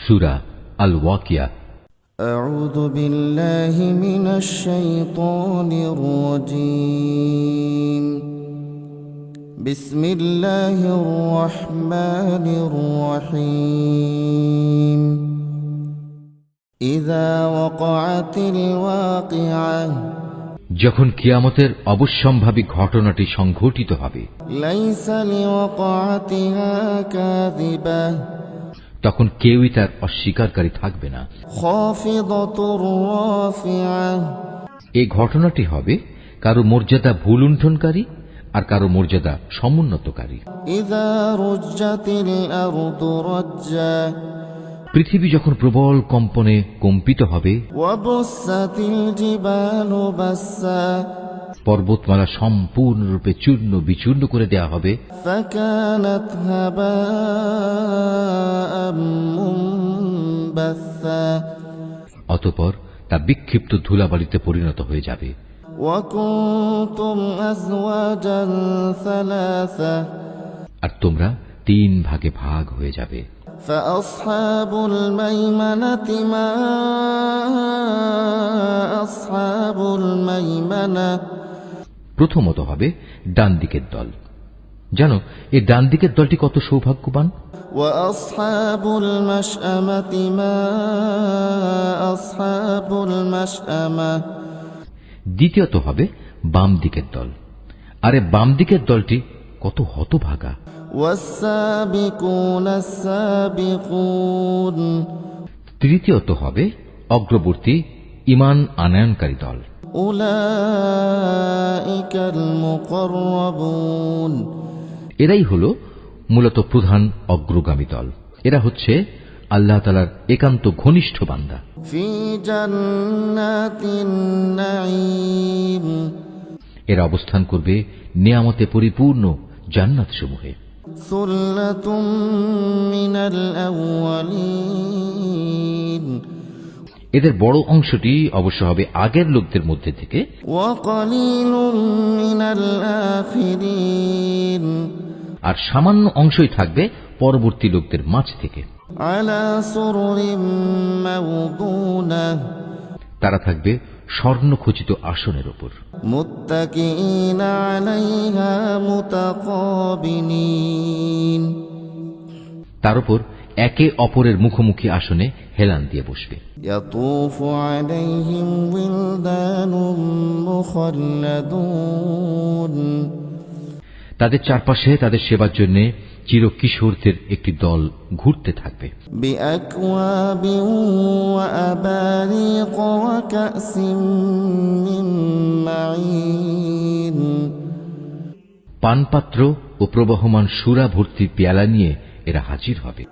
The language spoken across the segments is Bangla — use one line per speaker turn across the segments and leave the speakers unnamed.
সূরা আল ওয়াকিয়া।
أعوذ بالله من الشيطان الرجيم. بسم الله الرحمن الرحيم. إذا وقعت الواقعة
যখন কিয়ামতের অবশ্যম্ভাবী ঘটনাটি সংঘটিত হবে,
ليس لوقعتها كاذبة
তখন কেউই তার অস্বীকারকারী থাকবে না।
خافضة رافعة
এই ঘটনাটি হবে কারো মর্যাদা ভুলুণ্ঠনকারী আর কারো মর্যাদা সমুন্নতকারী।
إذا رجت الأرض رجا
পৃথিবী যখন প্রবল কম্পনে কম্পিত হবে,
وبست الجبال بسا
পর্বতমালা সম্পূর্ণরূপে চূর্ণ বিচূর্ণ করে দেয়া হবে,
فكانت هباء منبثا
অতঃপর তা বিক্ষিপ্ত ধুলাবালিতে পরিণত হয়ে যাবে।
وكنتم أزواجا ثلاثة
আর তোমরা 3 ভাগে ভাগ হয়ে যাবে।
فأصحاب الميمنة ما أصحاب الميمنة
প্রথমত হবে ডান দিকের দল। জানো এই ডান দিকের দলটি কত সৌভাগ্যবান।
وأصحاب المشأمة ما أصحاب المشأمة
দ্বিতীয়ত হবে বাম দিকের দল। আরে বাম দিকের দলটি কত হতভাগা।
والسابقون السابقون
তৃতীয়ত হবে অগ্রবর্তী ঈমান আনয়নকারী দল।
أولئك المقربون
এরাই হলো মূলত প্রধান অগ্রগামী দল। এরা হচ্ছে আল্লাহ তাআলার একান্ত ঘনিষ্ঠ বান্দা।
في جنات النعيم
এরা অবস্থান করবে নিয়ামতে পরিপূর্ণ জান্নাত সমূহে।
ثلة من الأولين
এদের বড় অংশটি অবশ্য হবে আগের লোকদের মধ্যে থেকে,
وقليل من الآخرين
আর সামান্য অংশই থাকবে পরবর্তী লোকদের মাঝ থেকে।
على سرر موضونة
তারা থাকবে স্বর্ণখচিত আসনের উপর।
متكئين عليها متقابلين
তার উপর একে অপরের মুখোমুখি আসনে হেলান দিয়ে বসবে।
يطوف عليهم ولدان مخلدون
তাদের চারপাশে তাদের সেবার জন্য চিরকিশোরদের একটি দল ঘুরতে থাকবে।
بأكواب وأباريق وكأس من معين
পানপাত্র ও প্রবহমান সুরা ভর্তি পেয়ালা নিয়ে এরা হাজির হবে।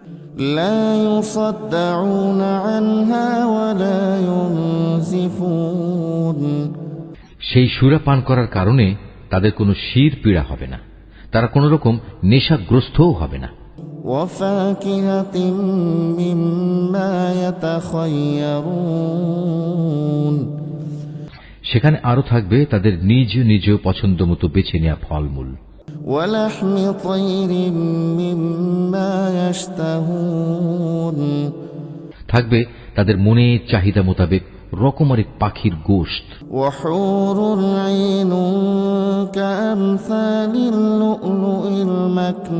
لا يصدعون عنها ولا ينزفون
সেই সুরা পান করার কারণে তাদের কোনো শির পীড়া হবে না, তারা কোনো রকম নেশাগ্রস্তও হবে না।
وفاكهة مما يتخيرون
সেখানে আরো থাকবে তাদের নিজ নিজ পছন্দ মতো বেছে নেওয়া ফলমূল।
ولحم طير مما يشتهون
থাকবে তাদের মনের চাহিদা মোতাবেক রকমারি পাখির গোশত।
وحور عين كأمثال اللؤلؤ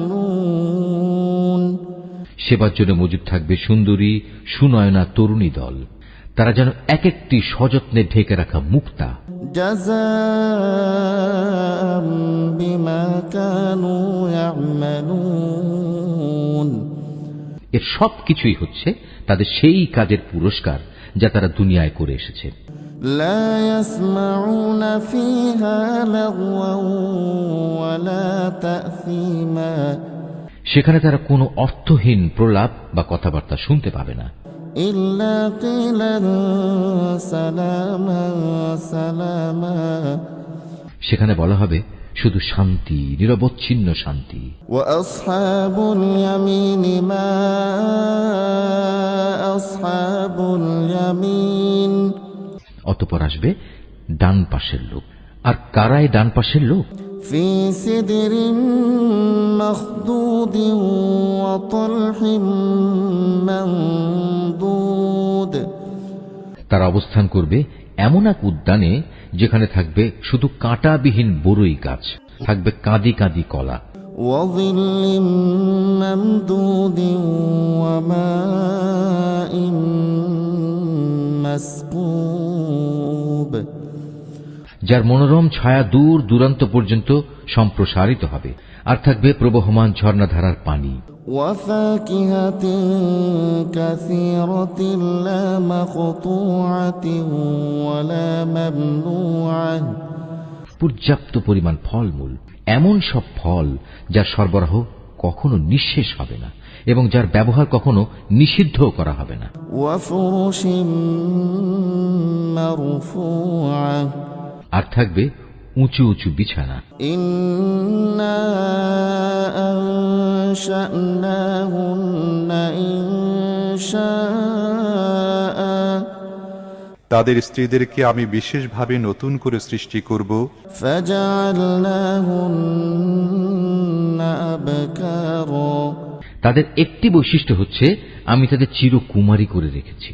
المكنون
সেবার জন্য মজুদ থাকবে সুন্দরী সুনয়না তরুণী দল। তারা যেন এক একটি সযত্নে ঢেকে রাখা মুক্তা।
جزاء بما كانوا يعملون
এর সব কিছুই হচ্ছে তাদের সেই কাজের পুরস্কার যা তারা দুনিয়ায় করে এসেছে।
لا يسمعون فيها لغوا ولا تأثيما
সেখানে তারা কোনো অর্থহীন প্রলাপ বা কথাবার্তা শুনতে পাবে না।
إلا قيلا سلاما سلاما
সেখানে বলা হবে শুধু শান্তি, নিরবচ্ছিন্ন শান্তি।
وأصحاب اليمين ما أصحاب اليمين
অতঃপর আসবে ডান পাশের লোক। আর কারাই ডান পাশের লোক?
في سدر مخضود وطلح منضود
তারা অবস্থান করবে এমন এক উদ্যানে যেখানে থাকবে শুধু কাঁটাবিহীন বরই গাছ, থাকবে কাঁদি কাঁদি কলা,
وظل ممدود وماء مسكوب
যার মনোরম ছায়া দূর দূরান্ত পর্যন্ত সম্প্রসারিত হবে, আর থাকবে প্রবহমান ঝর্ণাধারার পানি,
وفاكهة كثيرة لا مقطوعة ولا ممنوعة
পর্যাপ্ত পরিমাণ ফলমূল, এমন সব ফল যার সরবরাহ কখনো নিঃশেষ হবে না এবং যার ব্যবহার কখনো নিষিদ্ধ করা হবে না,
وفرش مرفوعة
আর থাকবে উঁচু উঁচু বিছানা।
إنا أنشأناهن إنشاء
তাদের স্ত্রীদেরকে আমি বিশেষভাবে নতুন করে সৃষ্টি করব,
فجعلناهن أبكارا
তাদের একটি বৈশিষ্ট্য হচ্ছে আমি তাদের চিরকুমারী করে রেখেছি।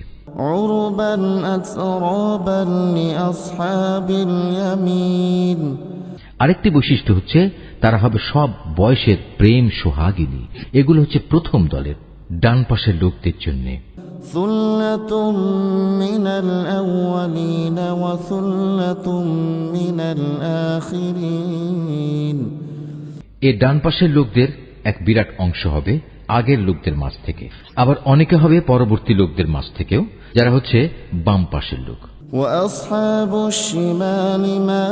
عربا أترابا لأصحاب اليمين
আরেকটি বৈশিষ্ট্য হচ্ছে তারা হবে সব বয়সের প্রেম সোহাগিনী। এগুলো হচ্ছে প্রথম দলের ডান পাশের লোকদের জন্য।
ثلة من الأولين وثلة من الآخرين
এ ডান পাশের লোকদের এক বিরাট অংশ হবে আগের লোকদের মাঝ থেকে, আবার অনেকে হবে পরবর্তী লোকদের মাঝ থেকেও, যারা হচ্ছে বাম পাশের লোক।
وأصحاب الشمال ما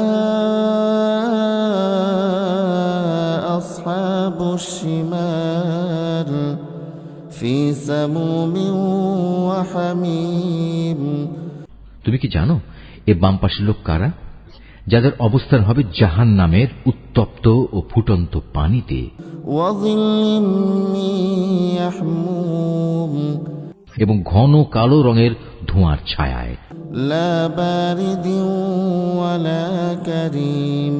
أصحاب الشمال في سموم وحميم
তুমি কি জানো এ বাম পাশের লোক কারা? যাদের অবস্থান হবে জাহান্নামের উত্তপ্ত ও ফুটন্ত পানিতে,
وظل من يحموم
এবং ঘন কালো রঙের ধোঁয়ার ছায়ায়।
لا بارد ولا كريم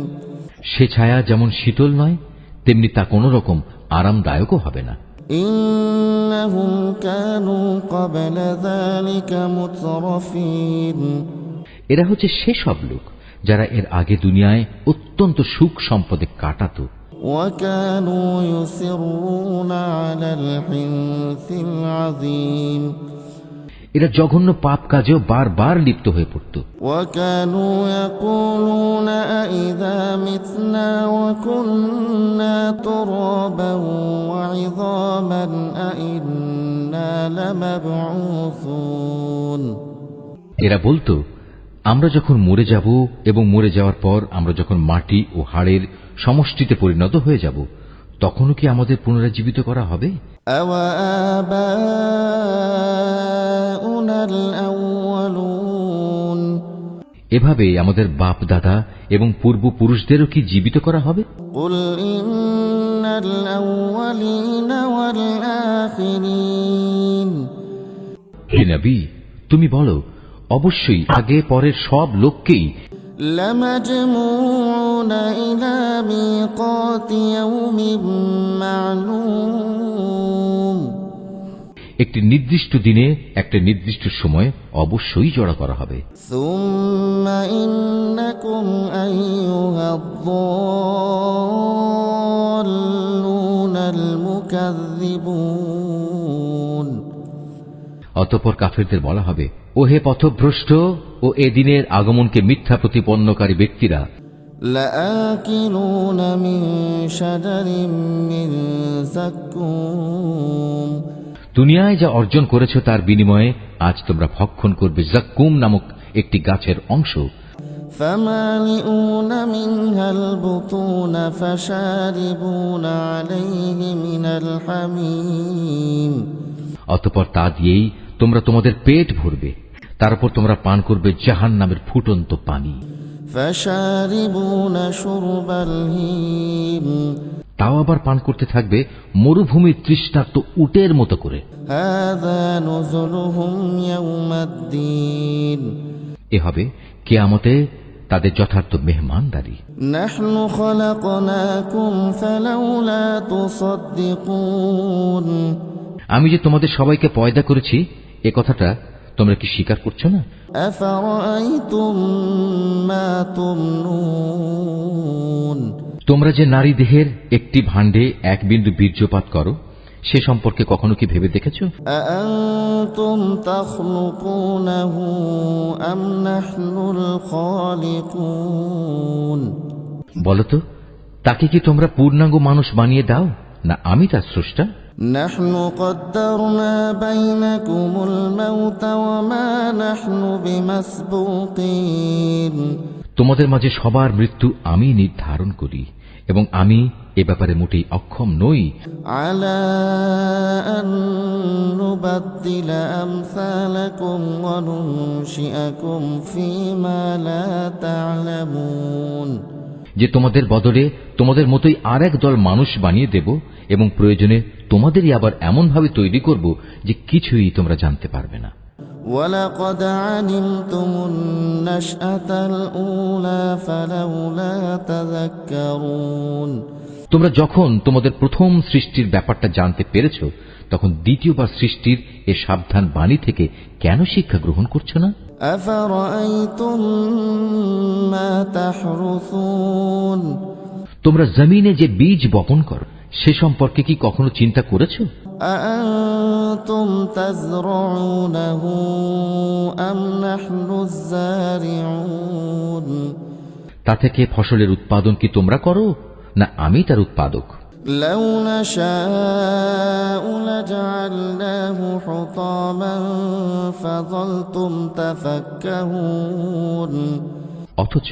সে ছায়া যেমন শীতল নয়, তেমনি তা কোনো রকম আরামদায়কও হবে না।
إنهم كانوا قبل ذلك مترفين
এরা হচ্ছে সেসব লোক যারা এর আগে দুনিয়ায় অত্যন্ত সুখ সম্পদে কাটাতো,
وكانوا يصرون على الحنث العظيم
এরা জঘন্য পাপ কাজেও বারবার লিপ্ত হয়ে পড়ত।
وكانوا يقولون أئذا متنا وكنا ترابا وعظاما أئنا لمبعوثون
এরা বলতো, আমরা যখন মরে যাব এবং মরে যাওয়ার পর আমরা যখন মাটি ও হাড়ের সমষ্টিতে পরিণত হয়ে যাব, তখনও কি আমাদের পুনরুজ্জীবিত করা হবে?
أَوَآبَاؤُنَا الْأَوَّلُونَ
এভাবে আমাদের বাপ দাদা এবং পূর্বপুরুষদেরও কি জীবিত করা হবে?
قُلْ إِنَّ الْأَوَّلِينَ وَالْآخِرِينَ
হে নবী, তুমি বলো, অবশ্যই আগে পরের সব লোককেই
لَمَجْمُوعُونَ إِلَى مِيقَاتِ يَوْمٍ مَّعْلُومٍ
একটি নির্দিষ্ট দিনে একটা নির্দিষ্ট সময় অবশ্যই জড়া করা হবে।
ثُمَّ إِنَّكُمْ أَيُّهَا الضَّالُّونَ الْمُكَذِّبُونَ
অতঃপর কাফেরদের বলা হবে, ও হে পথভ্রষ্ট ও এ দিনের আগমনকে মিথ্যা প্রতিপন্নকারী ব্যক্তিরা,
لَآكِلُونَ مِن شَجَرٍ مِّن زَقُّومٍ
দুনিয়ায় যা অর্জন করেছ তার বিনিময়ে আজ তোমরা ভক্ষণ করবে জাক্কুম নামক একটি গাছের অংশ।
فَمَالِئُونَ مِنْهَا الْبُطُونَ فَشَارِبُونَ عَلَيْهِ مِنَ الْحَمِيمِ
অতঃপর তা দিয়েই তোমরা তোমাদের পেট ভরবে, তারপর তোমরা পান করবে জাহান্নামের ফুটন্ত পানি।
فَشَارِبُونَ شُرْبَ الْهِيمِ
তাও আবার পান করতে থাকবে মরুভূমির তৃষ্ণার্ত উটের মতো করে।
هَذَا نُزُلُهُمْ يَوْمَ الدِّينِ
এ হবে কিয়ামতে তাদের যথার্থ মেহমানদারি।
نَحْنُ خَلَقْنَاكُمْ فَلَوْلَا تُصَدِّقُونَ
আমি যে তোমাদের সবাইকে পয়দা করেছি, এ কথাটা তোমরা কি স্বীকার করছো না?
أفرأيتم ما تمنون
তোমরা যে নারী দেহের একটি ভাণ্ডে এক বিন্দু বীর্যপাত করো, সে সম্পর্কে কখনো কি ভেবে দেখেছ?
أأنتم تخلقونه أم نحن الخالقون
বলতো, তাকে কি তোমরা পূর্ণাঙ্গ মানুষ বানিয়ে দাও, না আমি তার স্রষ্টা?
نحن قدرنا بينكم الموت وما نحن بمسبوقين
তোমাদের মাঝে সবার মৃত্যু আমি নির্ধারণ করি এবং আমি এ ব্যাপারে মোটেই অক্ষম নই
على أن نبدل أمثالكم وننشئكم فيما لا تعلمون
যে তোমাদের বদলে তোমাদের মতোই আর এক দল মানুষ বানিয়ে দেব এবং প্রয়োজনে তোমাদেরই আবার এমনভাবে তৈরি করব যে কিছুই তোমরা জানতে পারবে না।
ولقد علمتم النشأة الأولى فلولا تذكرون
তোমরা যখন তোমাদের প্রথম সৃষ্টির ব্যাপারটা জানতে পেরেছ, তখন দ্বিতীয়বার সৃষ্টির এ সাবধান বাণী থেকে কেন শিক্ষা গ্রহণ করছো না?
أفرأيتم ما تحرثون
তোমরা জমিনে যে বীজ বপন করো, সে সম্পর্কে কি কখনো চিন্তা করেছো?
أأنتم تزرعونه أم نحن الزارعون
তা থেকে ফসলের উৎপাদন কি তোমরা করো, না আমি তার উৎপাদক?
لو نشاء لجعلناه حطاما فظلتم تفكهون
অথচ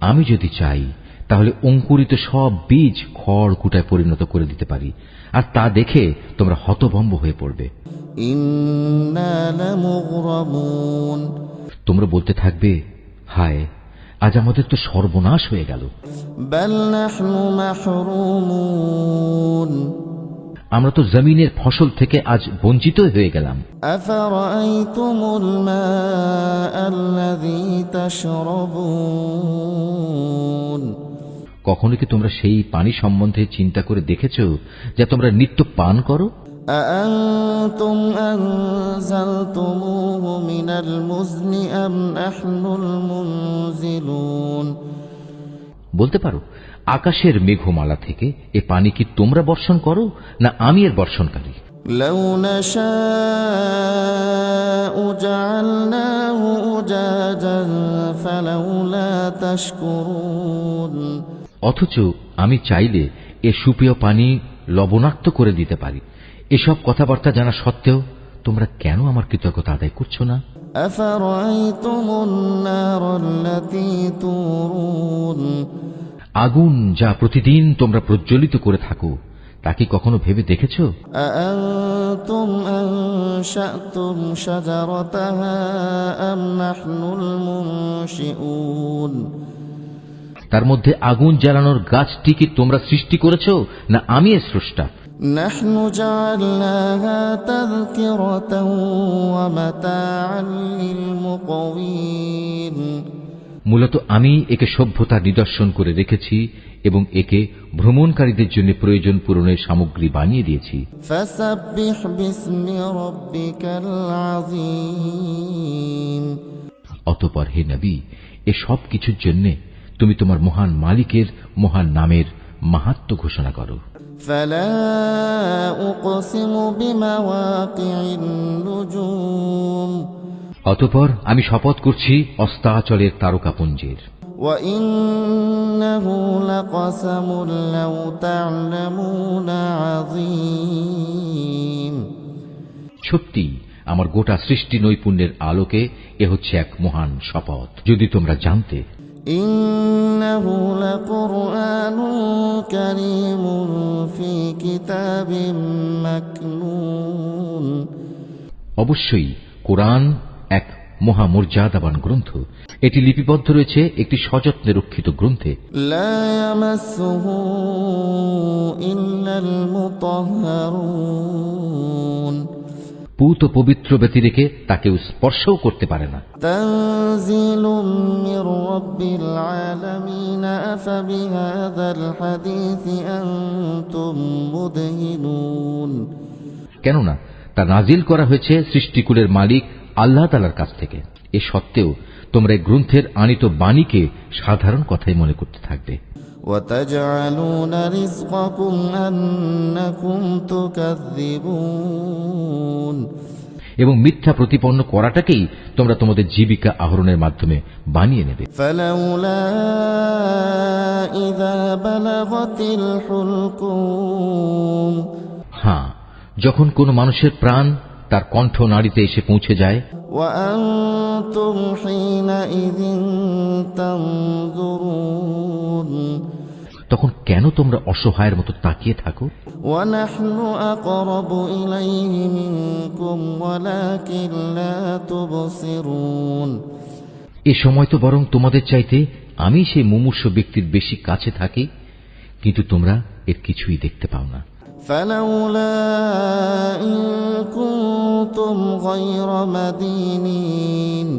আমি যদি চাই তাহলে অঙ্কুরিত সব বীজ খড় কুটায় পরিণত করে দিতে পারি, আর তা দেখে তোমরা হতভম্ব হয়ে পড়বে।
إنا لمغرمون
তোমরা বলতে থাকবে, হায়, আজ আমাদের তো সর্বনাশ হয়ে গেল।
بل نحن محرومون
আমরা তো জমিনের ফসল থেকে আজ বঞ্চিত হয়ে গেলাম।
أفرأيتم الماء الذي تشربون
কখনো কি তোমরা সেই পানি সম্বন্ধে চিন্তা করে দেখেছ যা তোমরা নিত্য পান করো?
أأنتم أنزلتموه من المزن أم نحن المنزلون
বলতে পারো, আকাশের মেঘমালা থেকে এ পানি কি তোমরা বর্ষণ করো, না আমি এর বর্ষণকারী?
لو نشاء جعلناه أجاجا فلولا تشكرون
অথচ আমি চাইলে এ সুপেয় পানি লবণাক্ত করে দিতে পারি। এসব কথাবার্তা জানা সত্ত্বেও তোমরা কেন আমার কৃতজ্ঞতা আদায় করছো না?
أفرأيتم النار التي تورون
আগুন যা প্রতিদিন তোমরা প্রজ্বলিত করে থাকো, তা কি কখনো ভেবে দেখেছ?
أأنتم أنشأتم شجرتها أم نحن المنشئون
তার মধ্যে আগুন জ্বালানোর গাছটি কি তোমরা সৃষ্টি করেছ, না আমি এর স্রষ্টা?
نحن جعلناها تذكرة ومتاعا للمقوين
মূলত আমি একে সভ্যতার নিদর্শন করে রেখেছি এবং একে ভ্রমণকারীদের জন্য প্রয়োজন পূরণের সামগ্রী বানিয়ে দিয়েছি।
فسبح باسم ربك العظيم
অতঃপর হে নবী, এ সব কিছুর জন্য তুমি তোমার মহান মালিকের মহান নামের মাহাত্ম্য ঘোষণা করো।
فلا أقسم بمواقع النجوم
অতঃপর আমি শপথ করছি অস্তাচলের তারকাপুঞ্জের।
وإنه لقسم لو تعلمون عظيم
সত্যি আমার গোটা সৃষ্টি নৈপুণ্যের আলোকে এ হচ্ছে এক মহান শপথ, যদি তোমরা জানতে।
إنه لقرآن كريم في كتاب مكنون
অবশ্যই কোরআন এক মহামর্যাদাবান গ্রন্থ। এটি লিপিবদ্ধ রয়েছে একটি সযত্নে রক্ষিত গ্রন্থে।
لا يمسه إلا المطهرون
পূত পবিত্র ব্যতি রেখে তাকেও স্পর্শও করতে পারে না।
تنزيل من رب العالمين أفبهذا الحديث أنتم مدهنون
কেননা তা নাজিল করা হয়েছে সৃষ্টিকুলের মালিক আল্লাহ তাআলার কাছ থেকে। এ সত্ত্বেও তোমরা এই গ্রন্থের আনিত বাণীকে সাধারণ কথাই মনে করতে থাকবে।
وتجعلون رزقكم أنكم تكذبون
এবং মিথ্যা প্রতিপন্ন করাটাকেই তোমরা তোমাদের জীবিকা আহরণের মাধ্যমে বানিয়ে নেবে।
فلولا إذا بلغت الحلقوم
হ্যাঁ, যখন কোনো মানুষের প্রাণ তার কণ্ঠ নাড়িতে এসে পৌঁছে যায়,
وأنتم حينئذ تنظرون
তখন কেন তোমরা অসহায়ের মতো তাকিয়ে থাকো?
ونحن أقرب إليه منكم ولكن لا تبصرون
এ সময় তো বরং তোমাদের চাইতে আমি সেই মুমূর্ষ ব্যক্তির বেশি কাছে থাকি, কিন্তু তোমরা এর কিছুই দেখতে পাও না।
فلولا إن كنتم غير مدينين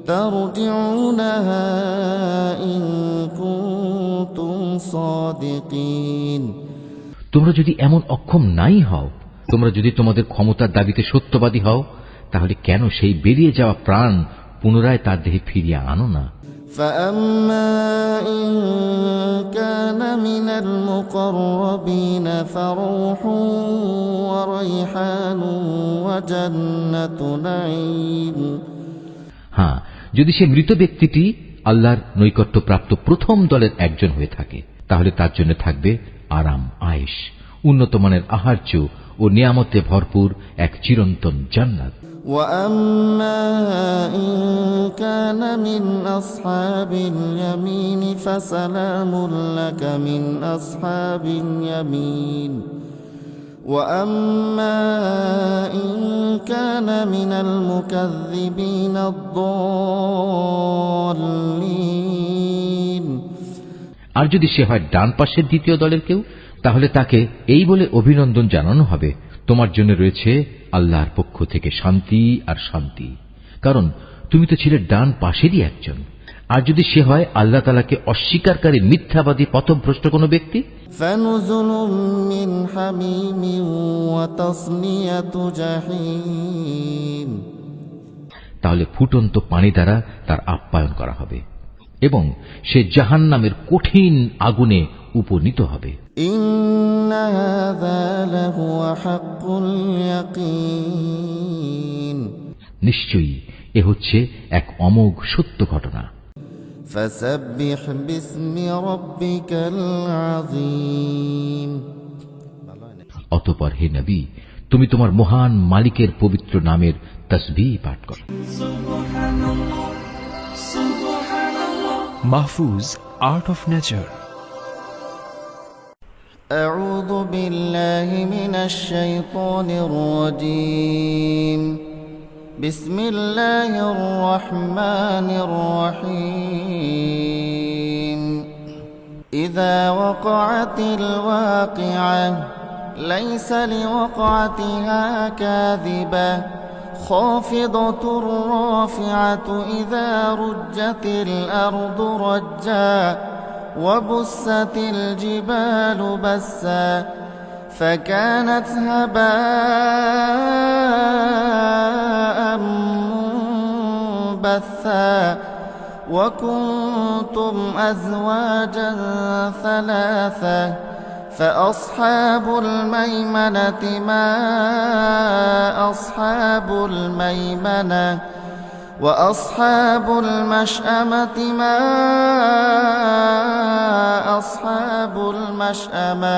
ترجعونها إن كنتم صادقين
তোমরা যদি এমন অক্ষম নাই হও, তোমরা যদি তোমাদের ক্ষমতার দাবিতে সত্যবাদী হও, তাহলে কেন সেই বেরিয়ে যাওয়া প্রাণ পুনরায় তার দেহে ফিরিয়ে আনো না?
فأما إن كان من المقربين فروح وريحان وجنة نعيم
হ্যাঁ, যদি সে মৃত ব্যক্তিটি আল্লাহর নৈকট্যপ্রাপ্ত প্রথম দলের একজন হয়ে থাকে, তাহলে তার জন্য থাকবে আরাম, আয়েশ, উন্নত মানের আহার্য ও নিয়ামতে ভরপুর এক চিরন্তন জান্নাত।
وأما إن كان من أصحاب اليمين فسلام لك من أصحاب اليمين وأما إن كان من المكذبين الضالين
আর যদি সে হয় ডান পাশের দ্বিতীয় দলের কেউ, তাহলে তাকে এই বলে অভিনন্দন জানানো হবে, তোমার জন্য রয়েছে আল্লাহর পক্ষ থেকে শান্তি আর শান্তি, কারণ তুমি তো ছিলে ডান পাশেরই একজন। আর যদি সে হয় আল্লাহ তাআলাকে অস্বীকারী মিথ্যাবাদী পথভ্রষ্ট কোনো ব্যক্তি,
فنزل من حميم وتصلية جحيم
তাহলে ফুটন্ত পানি দ্বারা তার আপ্যায়ন করা হবে এবং সে জাহান্নামের কঠিন আগুনে উপনীত হবে।
إن هذا لهو حق اليقين
নিশ্চয়ই এ হচ্ছে এক অমোঘ সত্য ঘটনা।
فسبح باسم ربك العظيم
অতঃপর হে নবী, তুমি তোমার মহান মালিকের পবিত্র নামের তাসবিহ পাঠ করো।
Mahfuz, Art of Nature.
أعوذ بالله من الشيطان الرجيم بسم الله الرحمن الرحيم إذا وقعت الواقعة ليس لوقعتها كاذبة خافضة رافعة إذا رجت الأرض رجا وبست الجبال بسا فكانت هباء منبثا وكنتم أزواجا ثلاثة فأصحاب الميمنة ما أصحاب الميمنة وأصحاب المشأمة ما أصحاب المشأمة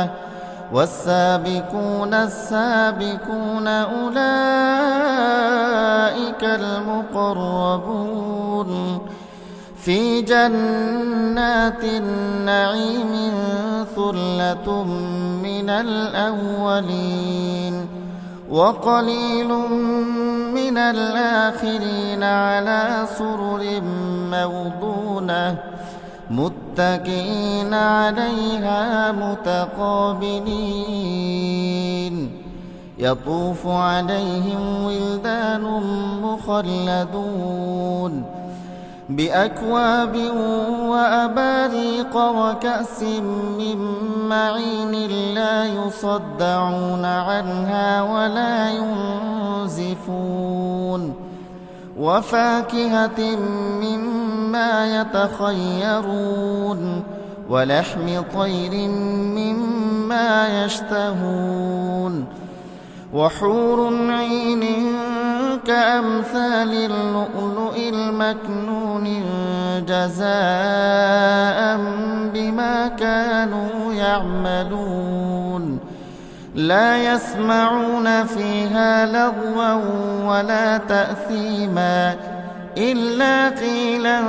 والسابقون السابقون أولئك المقربون في جنات النعيم ثلة من الأولين وقليل من الآخرين على سرر موضونة متكئين عليها متقابلين يطوف عليهم ولدان مخلدون بأكواب وأباريق وكأس من معين لا يصدعون عنها ولا ينزفون وفاكهة مما يتخيرون ولحم طير مما يشتهون وحور عين كأمثال اللؤلؤ المكنون جزاء بما كانوا يعملون لا يسمعون فيها لغوا ولا تأثيما إلا قيلا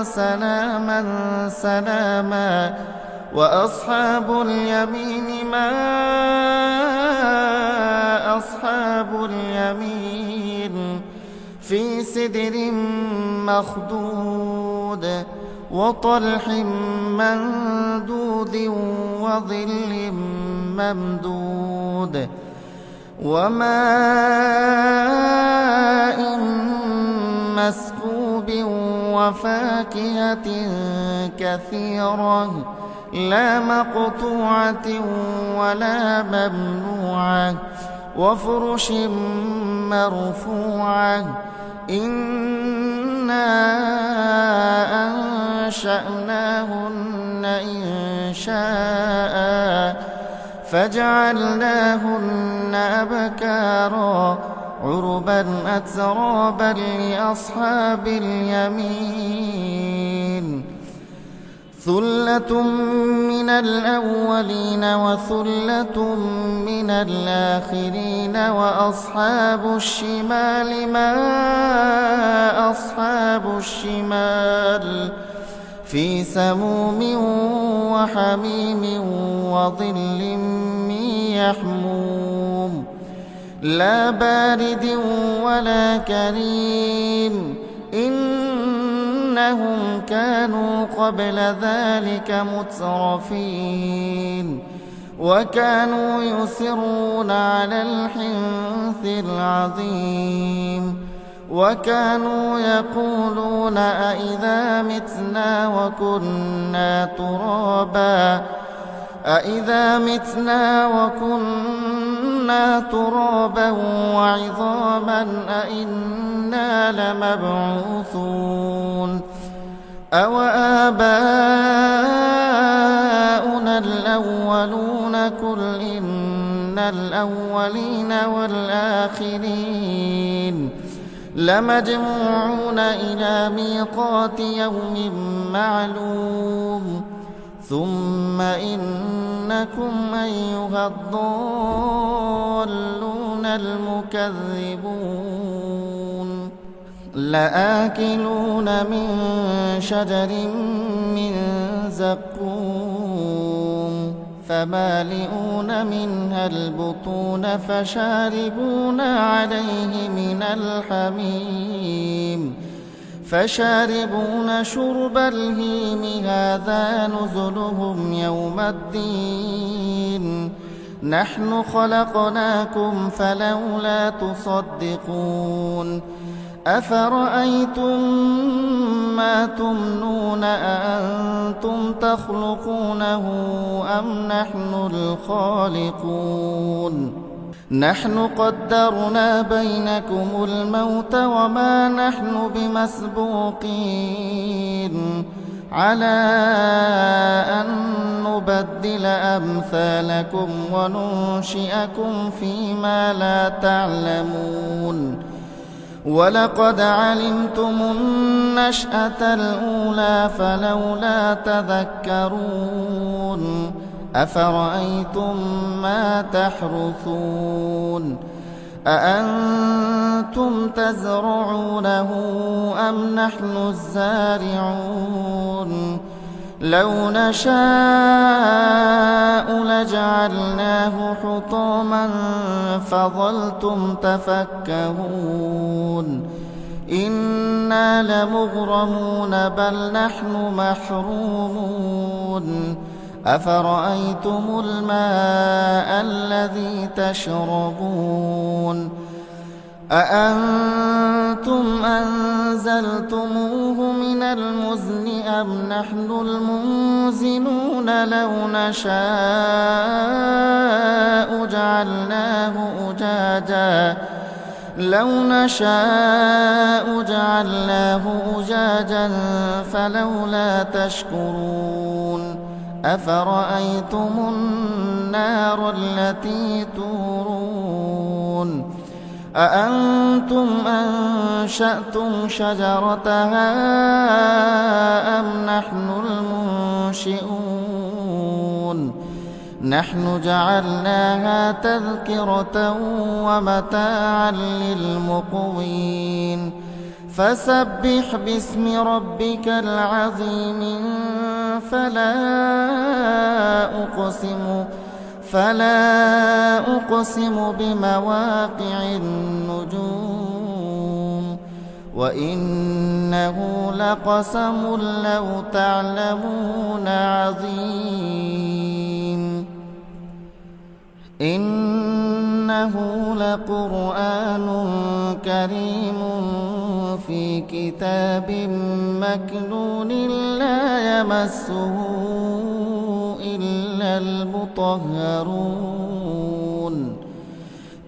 سلاما سلاما وأصحاب اليمين ما أصحاب اليمين في سدر مخضود وطلح ممدود وظل ممدود وماء مسكوب وفاكهة كثيرة لا مقطوعة ولا ممنوعة وفرش مرفوعة إنا أنشأناهن إنشاء فجعلناهن أبكارا عربا أترابا لأصحاب اليمين ثلة من الأولين وثلة من الآخرين وأصحاب الشمال ما أصحاب الشمال في سموم وحميم وظل من يحموم لا بارد ولا كريم إنهم كانوا قبل ذلك مترفين وكانوا يصرون على الحنث العظيم وكانوا يقولون أئذا متنا وكنا ترابا أئذا متنا وكنا ترابا وعظاما أئنا لمبعوثون أو آباؤنا الأولون قل إن الأولين والآخرين لمجموعون إلى ميقات يوم معلوم ثم إنكم أيها الضالون المكذبون لآكلون من شجر من زقوم فمالئون منها البطون فشاربون عليه من الحميم فشاربون شرب الهيم هذا نزلهم يوم الدين نحن خلقناكم فلولا تصدقون أفرأيتم ما تمنون أأنتم تخلقونه أم نحن الخالقون نحن قدرنا بينكم الموت وما نحن بمسبوقين على أن نبدل أمثالكم وننشئكم فيما لا تعلمون ولقد علمتم النشأة الأولى فلولا تذكرون أفرأيتم ما تحرثون أأنتم تزرعونه أم نحن الزارعون لو نشاء لجعلناه حطاما فظلتم تفكهون إنا لمغرمون بل نحن محرومون أفرأيتم الماء الذي تشربون أأنتم أنزلتموه من المزن أم نحن المنزلون لو نشاء جعلناه أجاجا لو نشاء جعلناه أجاجا فلولا تشكرون أفرأيتم النار التي تورون أأنتم أنشأتم شجرتها أم نحن المنشئون نحن جعلناها تذكرة ومتاعا للمقوين فسبح باسم ربك العظيم فلا أقسم بمواقع النجوم وإنه لقسم لو تعلمون عظيم إنه لقرآن كريم في كتاب مكنون لا يمسه إلا المطهرون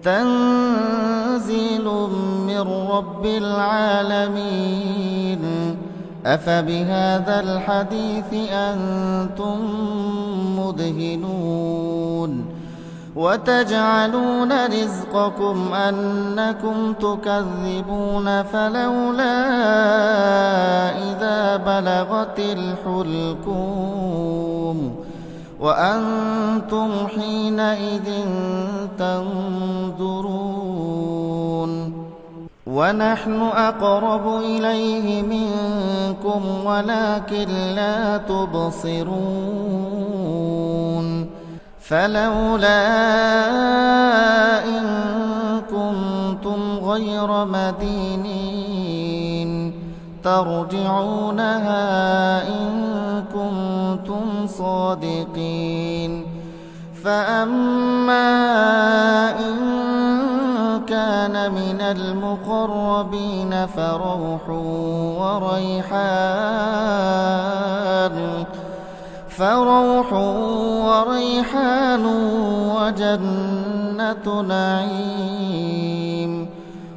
تنزيل من رب العالمين أفبهذا الحديث أنتم مدهنون وتجعلون رزقكم أنكم تكذبون فلولا إذا بلغت الحلقوم وأنتم حينئذ تنظرون ونحن أقرب إليه منكم ولكن لا تبصرون فلولا إن كنتم غير مدينين ترجعونها إن كنتم صادقين فأما إن كان من المقربين فروح وريحان وجنة نعيم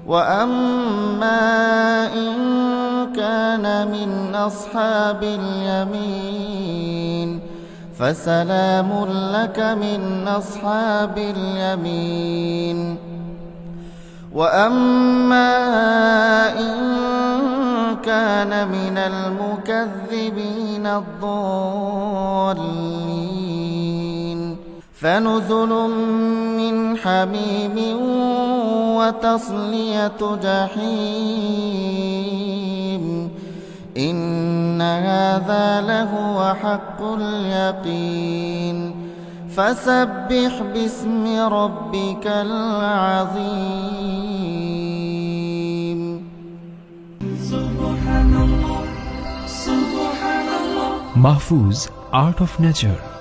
وأما إن كان من أصحاب اليمين فسلام لك من أصحاب اليمين وأما إن كان من المكذبين الضالين فنزل من حميم وتصلية جحيم إن هذا لهو حق اليقين فسبح باسم ربك العظيم
Mahfuz, Art of Nature.